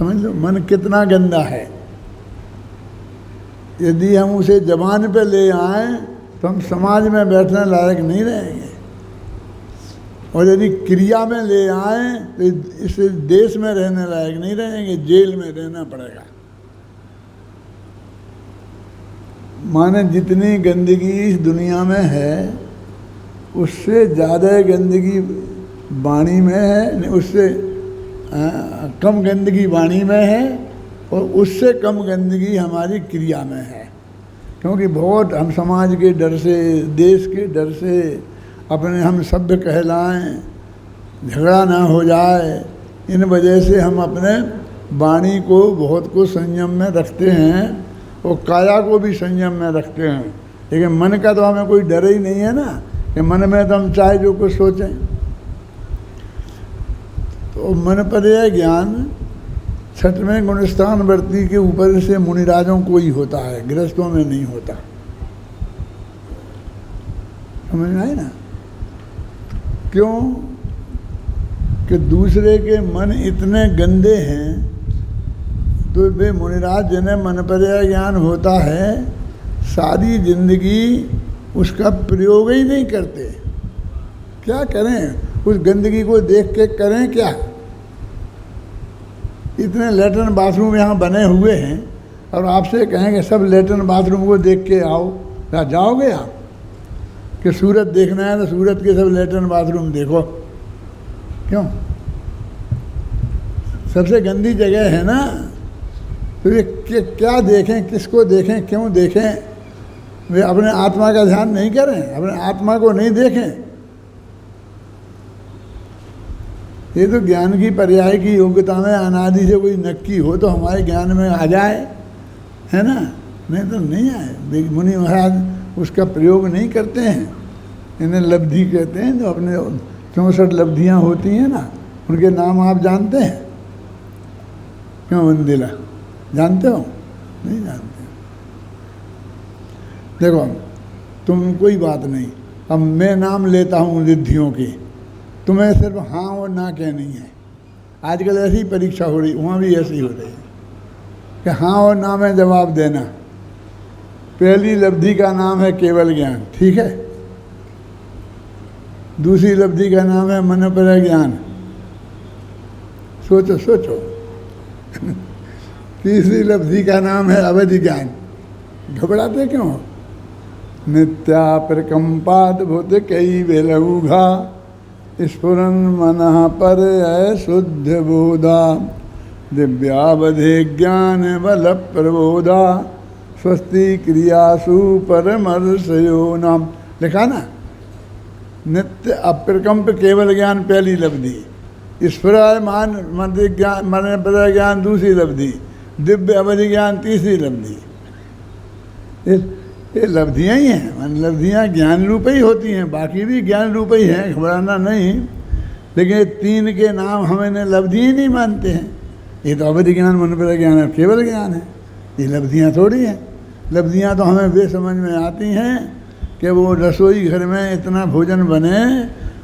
समझ लो मन कितना गंदा है। यदि हम उसे जबान पे ले आएं तो हम समाज में बैठने लायक नहीं रहेंगे, और यदि क्रिया में ले आएं तो इस देश में रहने लायक नहीं रहेंगे, जेल में रहना पड़ेगा। माने जितनी गंदगी इस दुनिया में है उससे ज़्यादा गंदगी वाणी में है, उससे कम गंदगी वाणी में है, और उससे कम गंदगी हमारी क्रिया में है। क्योंकि बहुत हम समाज के डर से, देश के डर से, अपने हम सभ्य कहलाएं, झगड़ा ना हो जाए, इन वजह से हम अपने वाणी को बहुत को संयम में रखते हैं और काया को भी संयम में रखते हैं। लेकिन मन का तो हमें कोई डर ही नहीं है ना, कि मन में तो हम चाहे जो कुछ सोचें। तो मन पर्याय ज्ञान छठवें गुणस्थान वर्ती के ऊपर से मुनिराजों को ही होता है, गृहस्थों में नहीं होता। समझ में आई ना? क्यों? कि दूसरे के मन इतने गंदे हैं, तो वे मुनिराज जिन्हें मन पर्याय ज्ञान होता है सारी जिंदगी उसका प्रयोग ही नहीं करते। क्या करें? उस गंदगी को देख के करें क्या? इतने लेटरिन बाथरूम यहाँ बने हुए हैं और आपसे कहेंगे सब लेटरिन बाथरूम को देख के आओ, क्या जाओगे आप? कि सूरत देखना है तो सूरत के सब लेटरिन बाथरूम देखो। क्यों? सबसे गंदी जगह है ना, तो ये क्या देखें, किसको देखें, क्यों देखें? वे अपने आत्मा का ध्यान नहीं करें, अपने आत्मा को नहीं देखें। ये तो ज्ञान की पर्याय की योग्यता में अनादि से कोई नक्की हो तो हमारे ज्ञान में आ जाए, है ना? नहीं तो नहीं आए। मुनि महाराज उसका प्रयोग नहीं करते हैं, इन्हें लब्धि कहते हैं। जो अपने 64 लब्धियाँ होती हैं ना, उनके नाम आप जानते हैं? क्यों वंदिला, जानते हो? नहीं जानते। देखो तुम कोई बात नहीं, अब मैं नाम लेता हूँ रिद्धियों की, तुम्हें सिर्फ हाँ और ना कहनी है। आजकल ऐसी परीक्षा हो रही, वहाँ भी ऐसी हो रही है कि हाँ और ना में जवाब देना। पहली लब्धि का नाम है केवल ज्ञान, ठीक है? दूसरी लब्धि का नाम है मन पर्याय ज्ञान, सोचो सोचो। तीसरी लब्धि का नाम है अवधि ज्ञान। घबराते क्यों? नित्या प्रकंपाद भूत कई बेलघा स्फुरन मनः पर शुद्ध बोधा दिव्यावधि ज्ञान बल प्रबोधा स्वस्ति क्रियासु परमर्शयो नाम। लिखा ना? नित्य अप्रकंप केवल ज्ञान पहली लब्धि, स्फुरायमान मध्य ज्ञान मन पर ज्ञान दूसरी लब्धि, दिव्य अवधि ज्ञान तीसरी लब्धि। ये लब्धियाँ ही हैं, मान लब्धियाँ ज्ञान रूप ही होती हैं, बाकी भी ज्ञान रूप ही हैं, घबराना नहीं। लेकिन ये तीन के नाम हम इन्हें लब्धि ही नहीं मानते हैं। ये तो अवधि ज्ञान, मन पर्याय ज्ञान है, केवल ज्ञान है, ये लब्धियाँ थोड़ी हैं। लब्धियाँ तो हमें वे समझ में आती हैं कि वो रसोई घर में इतना भोजन बने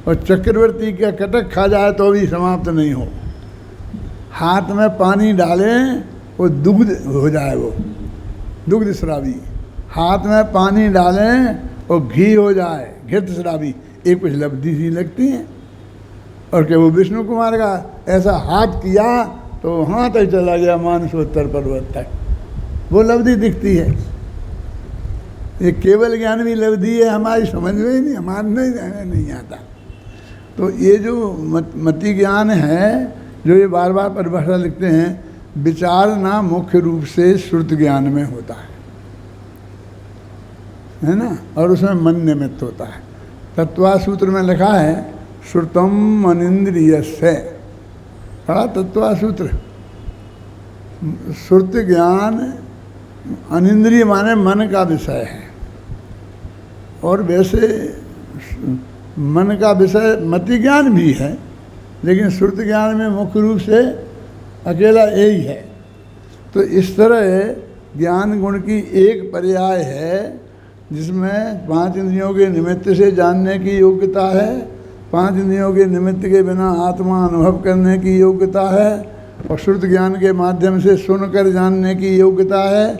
और चक्रवर्ती का कटक खा जाए तो भी समाप्त नहीं हो। हाथ में पानी डालें वो दुग्ध हो जाए, वो दुग्ध श्रावी। हाथ में पानी डालें और घी हो जाए घृत श्रावी। एक कुछ लब्धि सी लगती हैं। और क्या वो विष्णु कुमार का ऐसा हाथ किया तो वहाँ तक चला गया मानसोत्तर पर्वत तक, वो लब्धि दिखती है। ये केवल ज्ञान भी लब्धि है, हमारी समझ में ही नहीं, हमारे नहीं आता। तो ये जो मति ज्ञान है, जो ये बार बार परिभाषा लिखते हैं, विचारना मुख्य रूप से श्रुत ज्ञान में होता है ना? और उसमें मन निमित्त होता है। तत्वा सूत्र में लिखा है श्रुतम अनिंद्रियस्य, पढ़ा तत्वा सूत्र? श्रुत ज्ञान अनिंद्रिय माने मन का विषय है, और वैसे मन का विषय मति ज्ञान भी है, लेकिन श्रुत ज्ञान में मुख्य रूप से अकेला यही है। तो इस तरह ज्ञान गुण की एक पर्याय है जिसमें 5 इंद्रियों के निमित्त से जानने की योग्यता है, 5 इंद्रियों के निमित्त के बिना आत्मा अनुभव करने की योग्यता है, और श्रुति ज्ञान के माध्यम से सुनकर जानने की योग्यता है,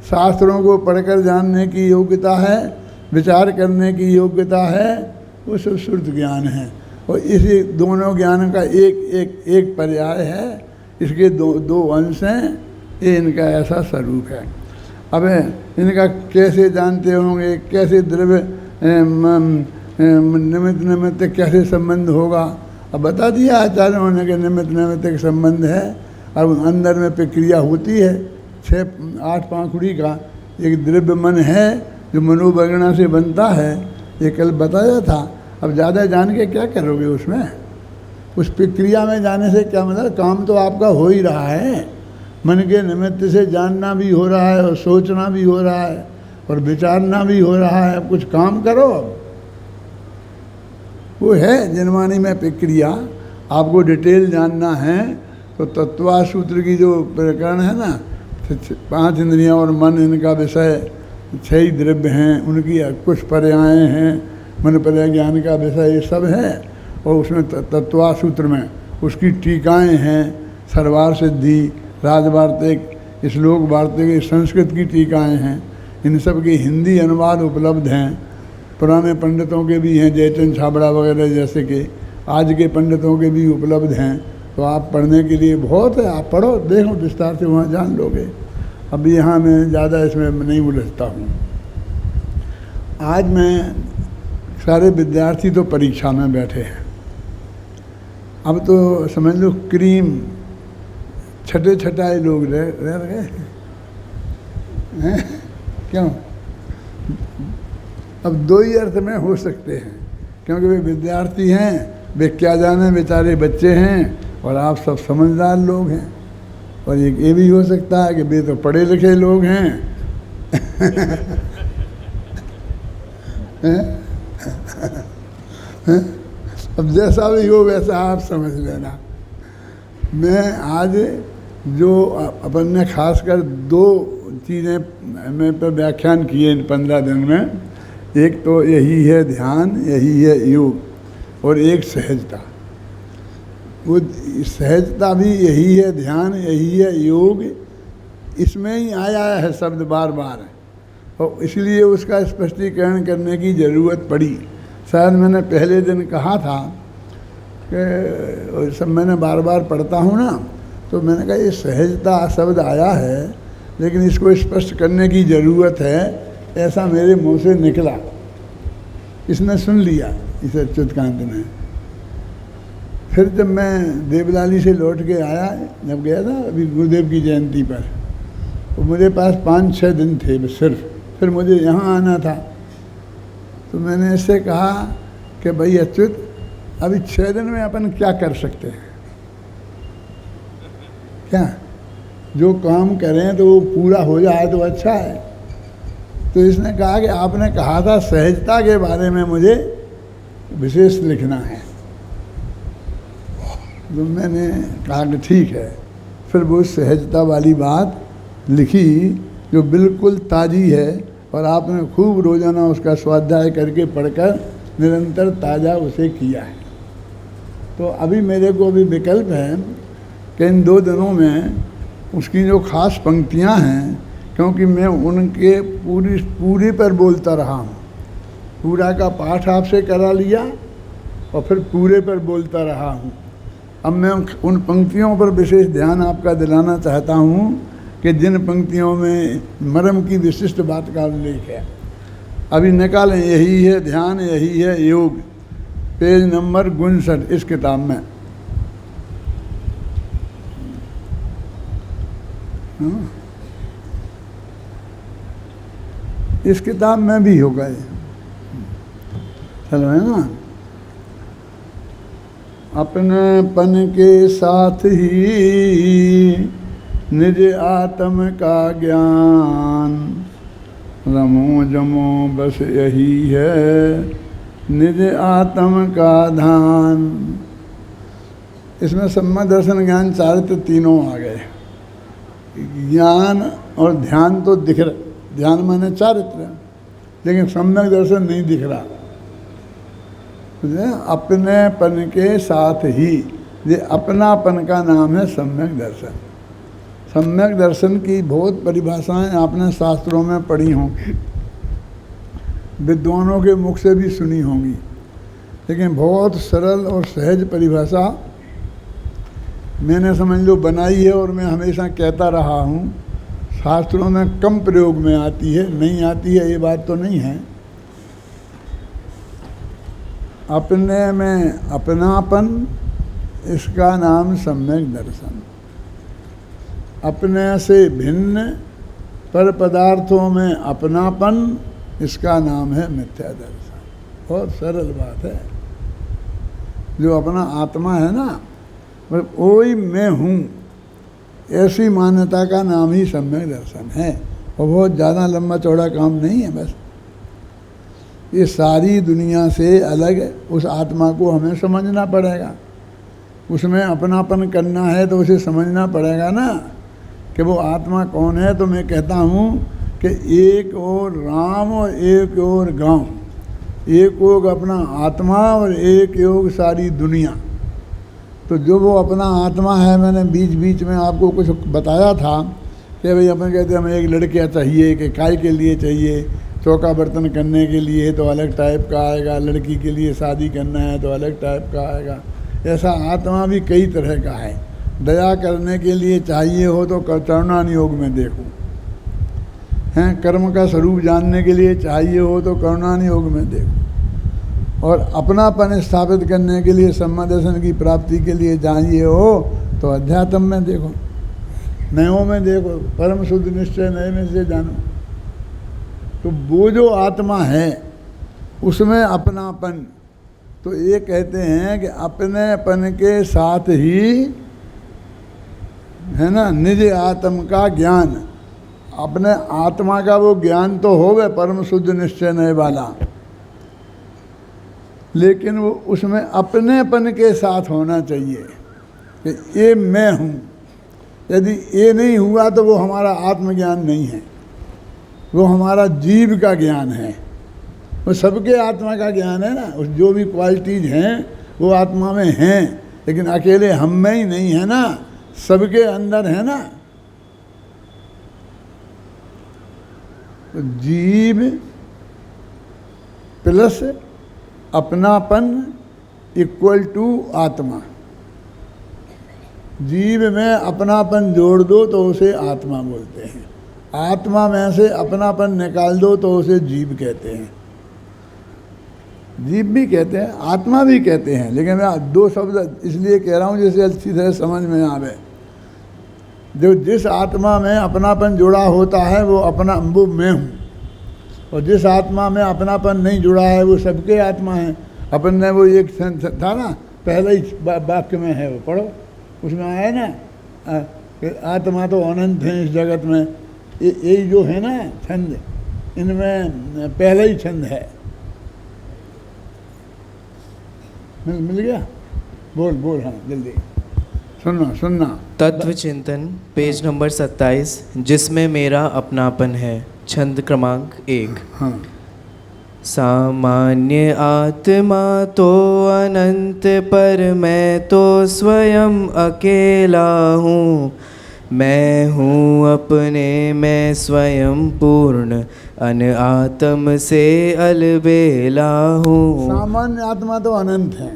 शास्त्रों को पढ़कर जानने की योग्यता है, विचार करने की योग्यता है, वो सब श्रुति ज्ञान है। और इसी दोनों ज्ञान का एक पर्याय है, इसके दो अंश हैं, ये इनका ऐसा स्वरूप है। अब इनका कैसे जानते होंगे, कैसे द्रव्य निमित्त कैसे संबंध होगा, अब बता दिया आचार्यों ने कि निमित्त एक संबंध है। अब अंदर में प्रक्रिया होती है, 6-8 पाखुड़ी का एक द्रव्य मन है जो मनोवगणा से बनता है, ये कल बताया था। अब ज़्यादा जान के क्या करोगे उसमें, उस प्रक्रिया में जाने से क्या मतलब, काम तो आपका हो ही रहा है। मन के निमित्त से जानना भी हो रहा है और सोचना भी हो रहा है और विचारना भी हो रहा है। अब कुछ काम करो, वो है जनवाणी में प्रक्रिया। आपको डिटेल जानना है तो तत्वा सूत्र की जो प्रकरण है ना, 5 इंद्रियां और मन, इनका विषय 6 द्रव्य हैं, उनकी कुछ पर्यायें हैं, मन पर्याय ज्ञान का विषय ये सब है। और उसमें तत्वा सूत्र में उसकी टीकाएँ हैं, सर्वार सिद्धि, राजवार्तिक, श्लोक वार्तिक, संस्कृत की टीकाएँ हैं। इन सब की हिंदी अनुवाद उपलब्ध हैं, पुराने पंडितों के भी हैं, जयचंद छाबड़ा वगैरह जैसे कि, आज के पंडितों के भी उपलब्ध हैं। तो आप पढ़ने के लिए बहुत है, आप पढ़ो, देखो विस्तार से, वहाँ जान लोगे। अब यहाँ मैं ज़्यादा इसमें नहीं उलझता हूँ। आज मैं, सारे विद्यार्थी तो परीक्षा में बैठे हैं। अब तो समझ लो क्रीम छटाए लोग रह गए हैं, क्यों? अब 2 ही अर्थ में हो सकते हैं, क्योंकि वे विद्यार्थी हैं, वे क्या जाने बेचारे बच्चे हैं, और आप सब समझदार लोग हैं। और ये भी हो सकता है कि वे तो पढ़े लिखे लोग हैं। अब जैसा भी हो वैसा आप समझ लेना। मैं आज जो अपन ने खासकर 2 चीज़ें में पर व्याख्यान किए इन 15 दिन में, एक तो यही है ध्यान, यही है योग, और एक सहजता। वो सहजता भी यही है ध्यान, यही है योग, इसमें ही आया है शब्द बार बार, और इसलिए उसका स्पष्टीकरण करने की ज़रूरत पड़ी। शायद मैंने पहले दिन कहा था कि सब मैंने बार बार पढ़ता हूँ ना, तो मैंने कहा ये सहजता शब्द आया है, लेकिन इसको स्पष्ट करने की ज़रूरत है, ऐसा मेरे मुंह से निकला। इसने सुन लिया, इस अच्युतकांत ने। फिर जब मैं देवलाली से लौट के आया, जब गया था अभी गुरुदेव की जयंती पर, तो मुझे पास 5-6 दिन थे बस सिर्फ, फिर मुझे यहाँ आना था। तो मैंने इससे कहा कि भाई अच्युत, अभी 6 दिन में अपन क्या कर सकते हैं, क्या जो काम करें तो वो पूरा हो जाए तो अच्छा है। तो इसने कहा कि आपने कहा था सहजता के बारे में मुझे विशेष लिखना है। तो मैंने कहा कि ठीक है। फिर वो सहजता वाली बात लिखी जो बिल्कुल ताज़ी है, और आपने खूब रोज़ाना उसका स्वाध्याय करके पढ़कर निरंतर ताज़ा उसे किया है। तो अभी मेरे को भी विकल्प है कि इन 2 दिनों में उसकी जो खास पंक्तियां हैं, क्योंकि मैं उनके पूरी पर बोलता रहा हूँ, पूरा का पाठ आपसे करा लिया और फिर पूरे पर बोलता रहा हूँ। अब मैं उन पंक्तियों पर विशेष ध्यान आपका दिलाना चाहता हूँ कि जिन पंक्तियों में मर्म की विशिष्ट बात का उल्लेख है। अभी निकालें, यही है ध्यान, यही है योग, पेज नंबर 59 इस किताब में। इस किताब में भी होगा ये, चलो है ना। अपनेपन के साथ ही निज आत्म का ज्ञान, रमो जमो बस यही है निज आत्म का ध्यान। इसमें सम्यक दर्शन ज्ञान चारित्र तीनों आ गए। ज्ञान और ध्यान तो दिख रहा, ध्यान माने चारित्र, लेकिन सम्यक दर्शन नहीं दिख रहा। अपनेपन के साथ ही, ये अपनापन का नाम है सम्यक दर्शन। सम्यक दर्शन की बहुत परिभाषाएं आपने शास्त्रों में पढ़ी होंगी, विद्वानों के मुख से भी सुनी होंगी, लेकिन बहुत सरल और सहज परिभाषा मैंने समझ लो बनाई है और मैं हमेशा कहता रहा हूँ। शास्त्रों में कम प्रयोग में आती है, नहीं आती है ये बात तो नहीं है। अपने में अपनापन, इसका नाम सम्यक दर्शन। अपने से भिन्न पर पदार्थों में अपनापन, इसका नाम है मिथ्या दर्शन। बहुत सरल बात है। जो अपना आत्मा है ना, मतलब वही मैं हूँ, ऐसी मान्यता का नाम ही सम्यक दर्शन है। और बहुत ज़्यादा लंबा चौड़ा काम नहीं है। बस ये सारी दुनिया से अलग उस आत्मा को हमें समझना पड़ेगा। उसमें अपनापन करना है तो उसे समझना पड़ेगा ना कि वो आत्मा कौन है। तो मैं कहता हूँ कि एक और राम और एक और गांव, एक योग अपना आत्मा और एक योग सारी दुनिया। तो जो वो अपना आत्मा है, मैंने बीच बीच में आपको कुछ बताया था कि भाई अपन कहते हैं हमें एक लड़कियाँ चाहिए, कि काय के लिए चाहिए, चौका बर्तन करने के लिए तो अलग टाइप का आएगा, लड़की के लिए शादी करना है तो अलग टाइप का आएगा। ऐसा आत्मा भी कई तरह का है। दया करने के लिए चाहिए हो तो चरणान योग में देखो, हैं कर्म का स्वरूप जानने के लिए चाहिए हो तो करुणान योग में देखो, और अपनापन स्थापित करने के लिए सम्यक दर्शन की प्राप्ति के लिए चाहिए हो तो अध्यात्म में देखो, नयों में देखो, परम शुद्ध निश्चय नए में से जानो। तो वो जो आत्मा है उसमें अपनापन, तो ये कहते हैं कि अपनेपन के साथ ही है ना निज आत्म का ज्ञान। अपने आत्मा का वो ज्ञान तो हो गए परम शुद्ध निश्चय नए वाला, लेकिन वो उसमें अपनेपन के साथ होना चाहिए कि ये मैं हूँ। यदि ये नहीं हुआ तो वो हमारा आत्मज्ञान नहीं है, वो हमारा जीव का ज्ञान है। वो सबके आत्मा का ज्ञान है ना, उस जो भी क्वालिटीज हैं वो आत्मा में हैं, लेकिन अकेले हम में ही नहीं है ना, सबके अंदर है ना। तो जीव प्लस अपनापन इक्वल टू आत्मा। जीव में अपनापन जोड़ दो तो उसे आत्मा बोलते हैं, आत्मा में से अपनापन निकाल दो तो उसे जीव कहते हैं। जीव भी कहते हैं, आत्मा भी कहते हैं, लेकिन मैं दो शब्द इसलिए कह रहा हूँ जैसे अच्छी तरह समझ में आवे। जो जिस आत्मा में अपनापन जुड़ा होता है वो अपना, वो मैं हूँ, और जिस आत्मा में अपनापन नहीं जुड़ा है वो सबके आत्मा है। अपन ने वो एक था ना पहले ही वाक्य में है, वो पढ़ो, उसमें आया ना आत्मा तो अनंत है इस जगत में। ये जो है ना छंद, इनमें पहला ही छंद है। मिल गया? बोल हाँ जल्दी सुनना। तत्व चिंतन पेज नंबर 27, जिसमें मेरा अपनापन है, छंद क्रमांक 1। हाँ। सामान्य आत्मा तो अनंत पर मैं तो स्वयं अकेला हूँ। मैं हूँ अपने में स्वयं पूर्ण, अन आत्म से अलबेला हूँ। सामान्य आत्मा तो अनंत है,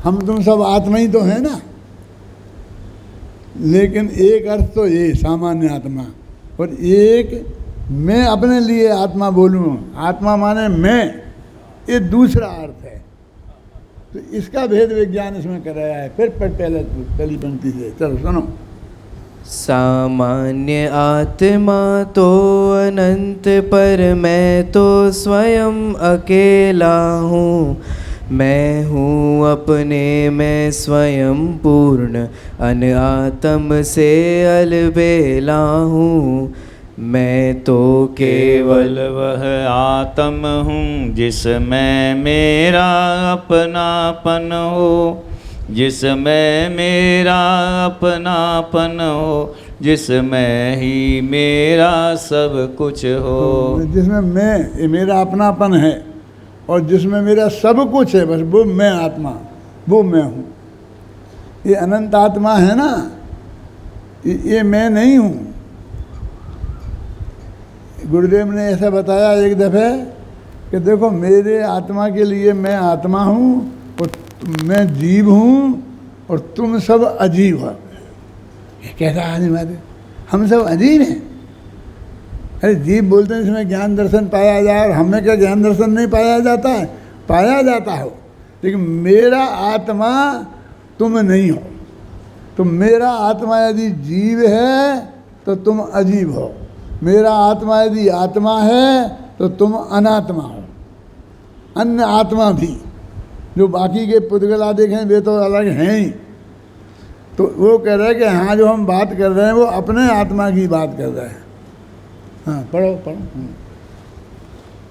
हम तुम सब आत्मा ही तो है ना, लेकिन एक अर्थ तो ये सामान्य आत्मा, और एक मैं अपने लिए आत्मा बोलूँ, आत्मा माने मैं, ये दूसरा अर्थ है। तो इसका भेद विज्ञान इसमें कराया है। फिर पहली पंक्ति से चलो सुनो। सामान्य आत्मा तो अनंत पर मैं तो स्वयं अकेला हूँ। मैं हूँ अपने में स्वयं पूर्ण, अन आत्म से अलबेला हूँ। मैं तो केवल वह आत्म हूँ जिसमें मेरा अपनापन हो, जिसमें मेरा अपनापन हो, जिसमें ही मेरा सब कुछ हो। जिसमें मैं, ये मेरा अपनापन है, और जिसमें मेरा सब कुछ है, बस वो मैं आत्मा, वो मैं हूँ। ये अनंत आत्मा है ना, ये मैं नहीं हूँ। गुरुदेव ने ऐसा बताया एक दफ़े कि देखो मेरे आत्मा के लिए मैं आत्मा हूँ और मैं जीव हूँ और तुम सब अजीब हो। ये कैसा आदमी बात है, हम सब अजीब हैं। अरे जीव बोलते हैं इसमें ज्ञान दर्शन पाया जाए, और हमें क्या ज्ञान दर्शन नहीं पाया जाता है? पाया जाता हो, लेकिन मेरा आत्मा तुम नहीं हो। तो मेरा आत्मा यदि जीव है तो तुम अजीब हो, मेरा आत्मा यदि आत्मा है तो तुम अनात्मा हो। अन्य आत्मा भी जो बाकी के पुद्गला देखें वे तो अलग हैं ही। तो वो कह रहे हैं कि हाँ जो हम बात कर रहे हैं वो अपने आत्मा की बात कर रहे हैं। हाँ पढ़ो पढ़ो।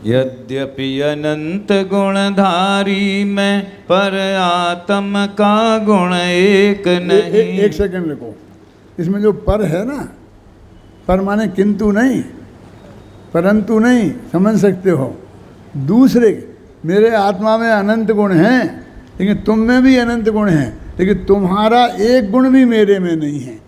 यद्यपि अनंत गुणधारी मैं, पर आत्म का गुण एक नहीं। एक सेकंड रुको, इसमें जो पर है ना, पर माने किंतु नहीं, परंतु नहीं, समझ सकते हो। दूसरे मेरे आत्मा में अनंत गुण हैं, लेकिन तुम में भी अनंत गुण हैं, लेकिन तुम्हारा एक गुण भी मेरे में नहीं है।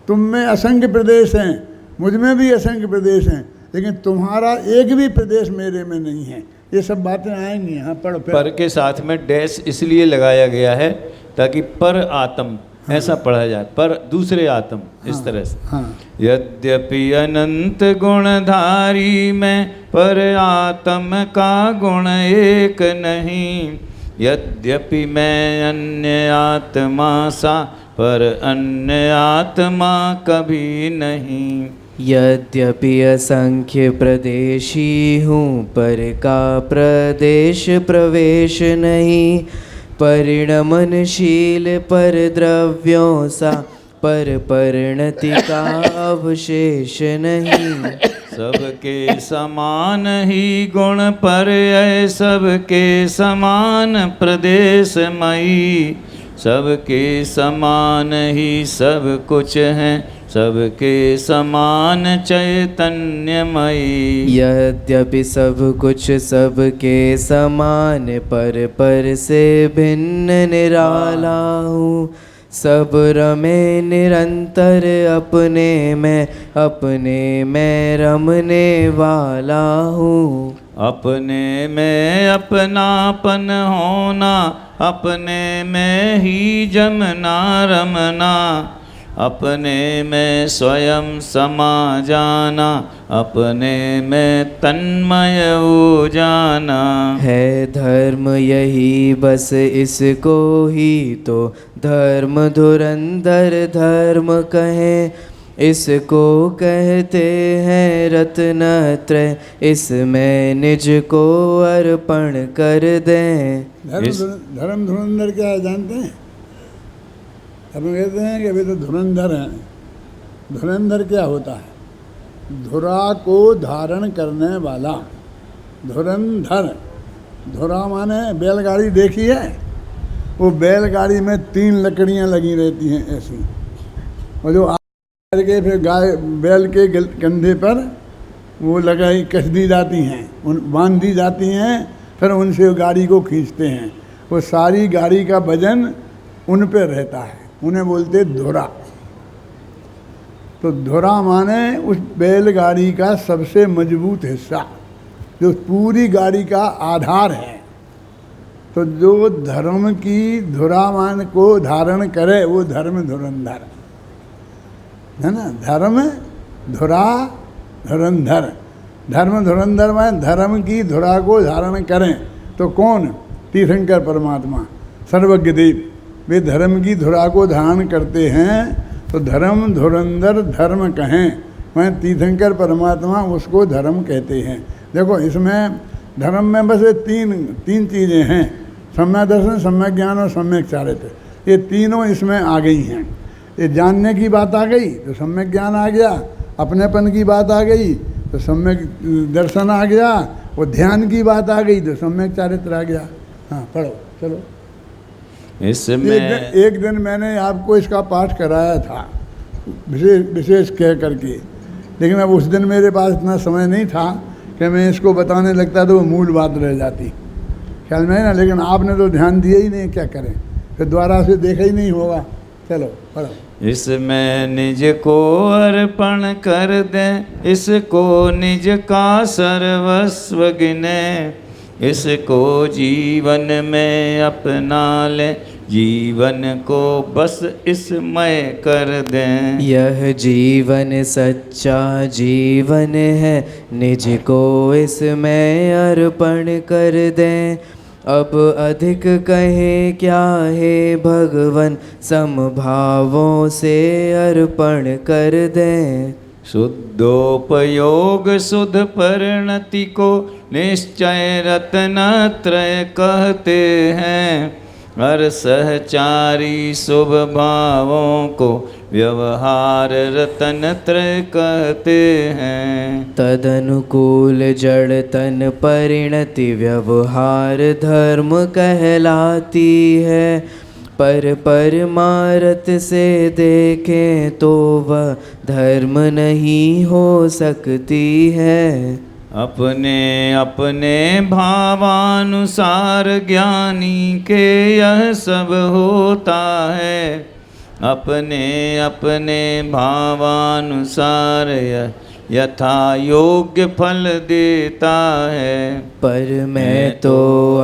तुम में असंख्य प्रदेश हैं, मुझ में भी असंख्य प्रदेश हैं, लेकिन तुम्हारा एक भी प्रदेश मेरे में नहीं है। ये सब बातें आएंगी। हाँ पढ़ो। पर के साथ में डैश इसलिए लगाया गया है ताकि पर आत्म ऐसा पढ़ा जाए, पर दूसरे आत्म इस तरह से। हाँ। यद्यपि अनंत गुणधारी मैं, पर आत्म का गुण एक नहीं। यद्यपि मैं अन्य आत्मा सा, पर अन्य आत्मा कभी नहीं। यद्यपि असंख्य प्रदेशी हूँ, पर का प्रदेश प्रवेश नहीं। परिणमनशील पर द्रव्यों सा, पर परिणति का अवशेष नहीं। सबके समान ही गुण पर है, सबके समान प्रदेशमयी। सबके समान ही सब कुछ हैं, सबके समान चैतन्यमयी। यद्यपि सब कुछ सबके समान, पर से भिन्न निराला हूँ। सब रमे निरंतर अपने में रमने वाला हूँ। अपने में अपनापन होना, अपने में ही जमना रमना। अपने में स्वयं समा जाना, अपने में तन्मय हो जाना। है धर्म यही बस इसको ही तो धर्म धुरंधर धर्म कहें। इसको कहते हैं रत्नत्रय, इसमें निज को अर्पण कर दें। धर्म धुरंधर क्या है जानते हैं? हम कहते हैं कि अभी तो धुरंधर हैं। धुरंधर क्या होता है? धुरा को धारण करने वाला धुरंधर। धुरा माने बैलगाड़ी देखी है? वो बैलगाड़ी में 3 लकड़ियां लगी रहती हैं ऐसी, और जो के फिर गाय बैल के कंधे पर वो लगाई कस दी जाती हैं, बांध दी जाती हैं, फिर उनसे गाड़ी को खींचते हैं। वो सारी गाड़ी का वजन उन पर रहता है, उन्हें बोलते धुरा। तो धुरा माने उस बैलगाड़ी का सबसे मजबूत हिस्सा, जो पूरी गाड़ी का आधार है। तो जो धर्म की धुरा मान को धारण करे वो धर्म धुरंधर है ना। धर्म धुरा धुरंधर। धर्म धुरंधर में धर्म की धुरा को धारण करें तो कौन? तीर्थंकर परमात्मा सर्वज्ञ देव। वे धर्म की धुरा को धारण करते हैं तो धर्म धुरंधर धर्म कहें। मैं तीर्थंकर परमात्मा उसको धर्म कहते हैं। देखो इसमें धर्म में बस ये तीन चीज़ें हैं, सम्यक दर्शन, सम्यक ज्ञान और सम्यक चारित्र। ये तीनों इसमें आ गई हैं। ये जानने की बात आ गई तो सम्यक ज्ञान आ गया, अपनेपन की बात आ गई तो सम्यक दर्शन आ गया, और ध्यान की बात आ गई तो सम्यक चारित्र आ गया। हाँ पढ़ो चलो। इसमें एक दिन मैंने आपको इसका पाठ कराया था विशेष कह करके, लेकिन अब उस दिन मेरे पास इतना समय नहीं था कि मैं इसको बताने लगता तो वो मूल बात रह जाती, ख्याल में है ना। लेकिन आपने तो ध्यान दिया ही नहीं, क्या करें, फिर दोबारा से देखा ही नहीं होगा। चलो पढ़ो। इसमें निज को अर्पण कर दें, इसको निज का सर्वस्व गिने, इसको जीवन में अपना ले, जीवन को बस इसमय कर दें। यह जीवन सच्चा जीवन है, निज को इसमें अर्पण कर दें। अब अधिक कहे क्या है भगवन, समभावों से अर्पण कर दें। शुद्धोपयोग शुद्ध परिणति को निश्चय रत्नत्रय कहते हैं, हर सहचारी शुभ भावों को व्यवहार रत्नत्रय कहते हैं। तदनुकूल जड़ तन परिणति व्यवहार धर्म कहलाती है, पर परमारथ से देखें तो वह धर्म नहीं हो सकती है। अपने अपने भावानुसार ज्ञानी के यह सब होता है, अपने अपने भावानुसार यह यथा योग्य फल देता है। पर मैं तो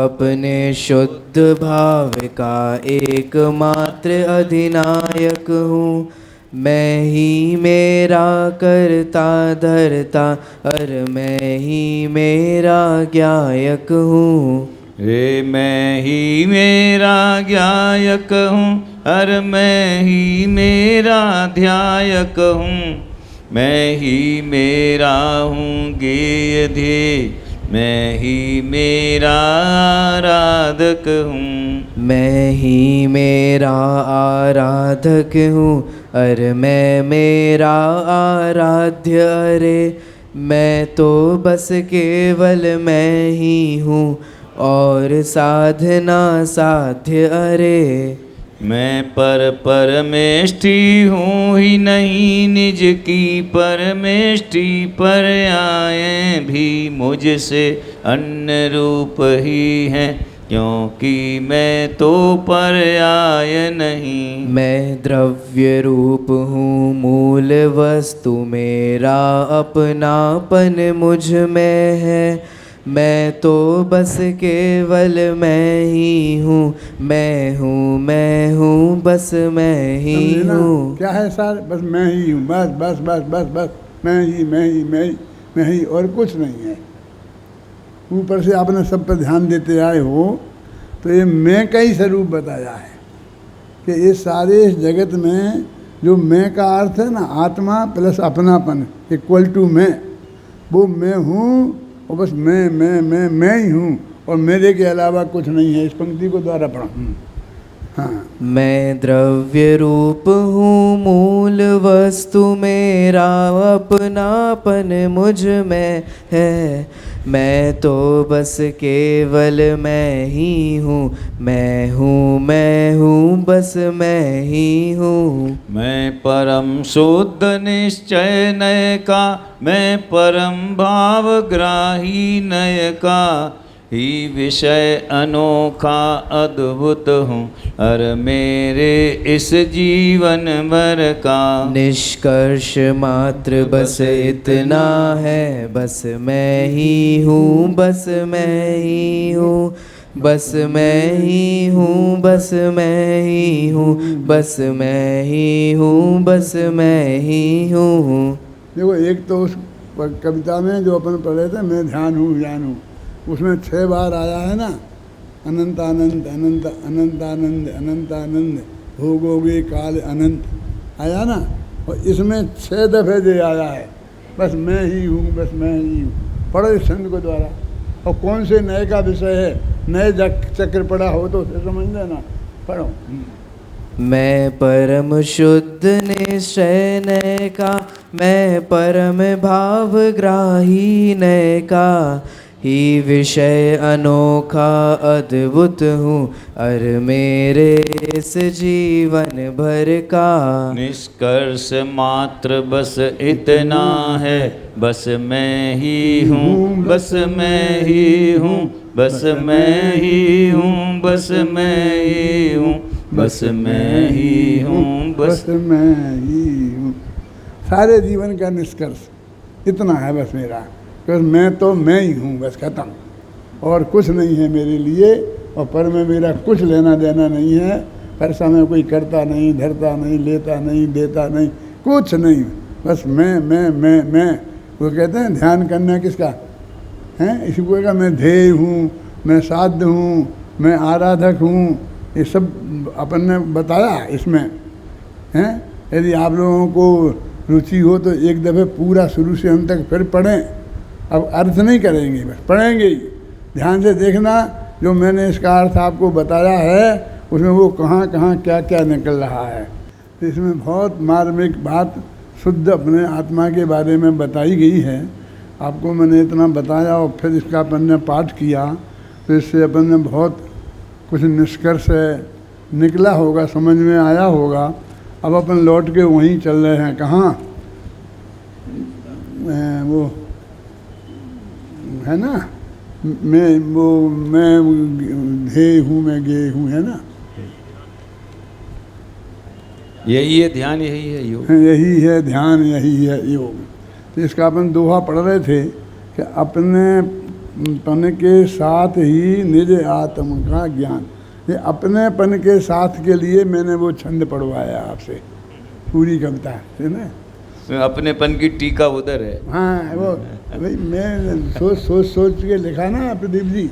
अपने शुद्ध भाव का एकमात्र अधिनायक हूँ, मैं ही मेरा करता धरता, और मैं ही मेरा ज्ञायक हूँ। रे मैं ही मेरा ज्ञायक हूँ, और मैं ही मेरा ध्यायक हूँ, मैं ही मेरा हूँ गेय ध्येय, मैं ही मेरा आराधक हूँ। मैं ही मेरा आराधक हूँ, और मैं मेरा आराध्य। अरे मैं तो बस केवल मैं ही हूँ, और साधना साध्य। अरे मैं परमेष्टि हूँ ही नहीं, निज की परमेष्टि पर आए भी मुझसे अन्य रूप ही हैं, क्योंकि मैं तो पर्याय नहीं। मैं द्रव्य रूप हूँ मूल वस्तु, मेरा अपनापन मुझ में है, मैं तो बस केवल मैं ही हूँ, मैं हूँ बस मैं ही समझे ना? हूँ। क्या है सर? बस मैं ही हूँ, बस बस बस बस बस मैं ही और कुछ नहीं है। ऊपर से आपने सब पर ध्यान देते आए हो, तो ये मैं का ही स्वरूप बताया है कि इस सारे इस जगत में जो मैं का अर्थ है ना, आत्मा प्लस अपनापन इक्वल टू मैं, वो मैं हूँ, और बस मैं ही हूँ, और मेरे के अलावा कुछ नहीं है। इस पंक्ति को द्वारा पढ़ा। हाँ, मैं द्रव्य रूप हूँ मूल वस्तु, मेरा अपनापन मुझ में है, मैं तो बस केवल मैं ही हूँ, मैं हूँ बस मैं ही हूँ। मैं परम शुद्ध निश्चय नय का, मैं परम भाव ग्राही नय का, ही विषय अनोखा अद्भुत हूँ, और मेरे इस जीवन भर का निष्कर्ष मात्र बस इतना है, बस मैं ही हूँ, बस मैं ही हूँ, बस मैं ही हूँ, बस मैं ही हूँ, बस मैं ही हूँ, बस मैं ही हूँ। देखो एक तो उस कविता में जो अपन पढ़े थे, मैं ध्यान हूँ ज्ञान हूँ, उसमें 6 बार आया है ना, अनंत आनंद अनंत अनंत आनंद अनंत आनंद भोगोगे काल अनंत आया ना, और इसमें 6 दफ़े जो आया है बस मैं ही हूँ, बस मैं ही हूँ। पढ़ो इस छंद को द्वारा। और कौन से नए का विषय है, नए चक्र पड़ा हो तो उसे समझ लेना। पढ़ो। मैं परम शुद्ध निश्चय नय का, मैं परम भाव ग्राही नय का, ही विषय अनोखा अद्भुत हूँ, और मेरे इस जीवन भर का निष्कर्ष मात्र बस इतना है, बस मैं ही हूँ, बस मैं ही हूँ, बस मैं ही हूँ, बस मैं ही हूँ, बस मैं ही हूँ, बस मैं ही हूँ। सारे जीवन का निष्कर्ष इतना है बस मेरा, बस मैं तो मैं ही हूँ, बस खत्म। और कुछ नहीं है मेरे लिए, और पर में मेरा कुछ लेना देना नहीं है। पैसा मैं कोई करता नहीं, धरता नहीं, लेता नहीं, देता नहीं, कुछ नहीं, बस मैं। वो कहते हैं ध्यान करना किसका है, इसी को कहा मैं ध्येय हूँ, मैं साध्य हूँ, मैं आराधक हूँ, ये सब अपन ने बताया इसमें हैं। यदि आप लोगों को रुचि हो तो एक दफ़े पूरा शुरू से अंत तक फिर पढ़ें। अब अर्थ नहीं करेंगे, बस पढ़ेंगे ही, ध्यान से देखना जो मैंने इसका अर्थ आपको बताया है उसमें वो कहाँ कहाँ क्या क्या निकल रहा है। तो इसमें बहुत मार्मिक बात शुद्ध अपने आत्मा के बारे में बताई गई है। आपको मैंने इतना बताया और फिर इसका अपन ने पाठ किया तो इससे अपन ने बहुत कुछ निष्कर्ष निकला होगा, समझ में आया होगा। अब अपन लौट के वहीं चल रहे हैं, कहाँ वो है ना, मैं ध्येय हूँ, मैं गेय हूँ, है ना, यही है ध्यान, यही है योग। यही है ध्यान, यही है योग। तो इसका अपन दोहा पढ़ रहे थे कि अपने पन के साथ ही निज आत्म का ज्ञान। ये अपनेपन के साथ के लिए मैंने वो छंद पढ़वाया आपसे, पूरी कविता है ना। अपनेपन की टीका उधर है। हाँ, वो भाई मैं सोच के लिखा ना प्रदीप जी,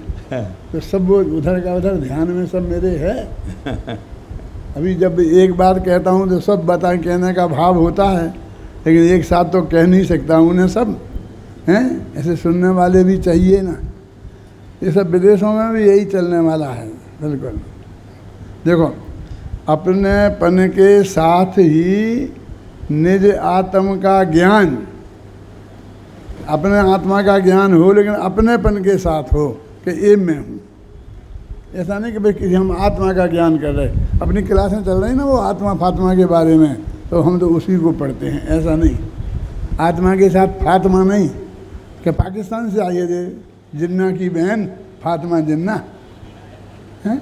तो सब वो उधर का उधर ध्यान में सब मेरे है। अभी जब एक बार कहता हूँ तो सब बता कहने का भाव होता है, लेकिन एक साथ तो कह नहीं सकता उन्हें सब हैं, ऐसे सुनने वाले भी चाहिए ना। ये सब विदेशों में भी यही चलने वाला है, बिल्कुल। देखो, अपनेपन के साथ ही निज आत्म का ज्ञान, अपने आत्मा का ज्ञान हो लेकिन अपनेपन के साथ हो कि ये मैं हूँ। ऐसा नहीं कि भाई किसी हम आत्मा का ज्ञान कर रहे, अपनी क्लासें चल रही ना वो आत्मा फात्मा के बारे में, तो हम तो उसी को पढ़ते हैं, ऐसा नहीं। आत्मा के साथ फात्मा नहीं, कि पाकिस्तान से आई है जिन्ना की बहन फातिमा जिन्ना है,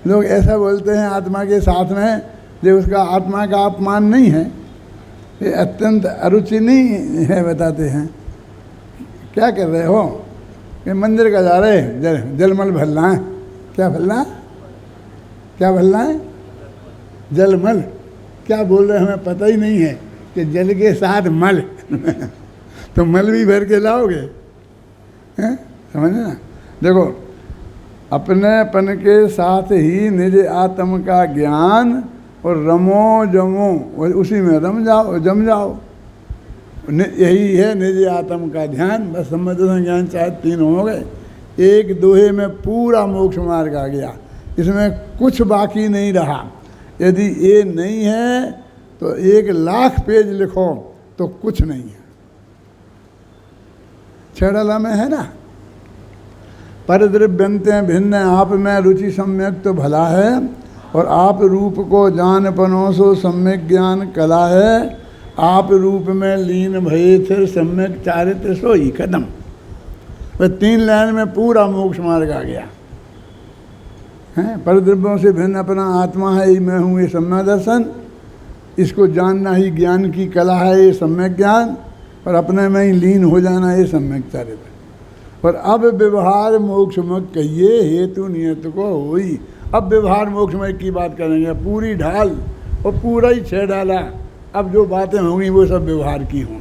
लोग ऐसा बोलते हैं आत्मा के साथ में, जो उसका आत्मा का अपमान नहीं है, ये अत्यंत अरुचि नहीं है। बताते हैं क्या कर रहे हो कि मंदिर का जा रहे जलमल भरना है। क्या भरना है, क्या भरना है, जलमल। क्या बोल रहे हैं हमें पता ही नहीं है कि जल के साथ मल तो मल भी भर के लाओगे, हैं, समझे ना। देखो, अपनेपन के साथ ही निज आत्म का ज्ञान और रमो जमो, उसी में रम जाओ, जम जाओ, यही है निज आत्म का ध्यान। बस समझ ज्ञान चाहे 3 हो गए, एक दोहे में पूरा मोक्ष मार्ग आ गया, इसमें कुछ बाकी नहीं रहा। यदि ये नहीं है तो 1,00,000 पेज लिखो तो कुछ नहीं है। छेड़ला में है ना, पर द्रव्यंते भिन्न आप में रुचि सम्यक तो भला है, और आप रूप को जान पनोसो सम्यक ज्ञान कला है। आप रूप में लीन भये फिर सम्यक चारित्र सोई कदम। वह 3 लाइन में पूरा मोक्ष मार्ग आ गया है। पर द्रव्यों से भिन्न अपना आत्मा है, ये मैं हूँ, ये सम्यक दर्शन। इसको जानना ही ज्ञान की कला है, ये सम्यक ज्ञान। और अपने में ही लीन हो जाना, ये सम्यक चारित्र। और अब व्यवहार मोक्षमक कहिए हेतु नियत को होई। अब व्यवहार मोक्षमय की बात करेंगे, पूरी ढाल और पूरा ही 6 डाला। अब जो बातें होंगी वो सब व्यवहार की होंगी।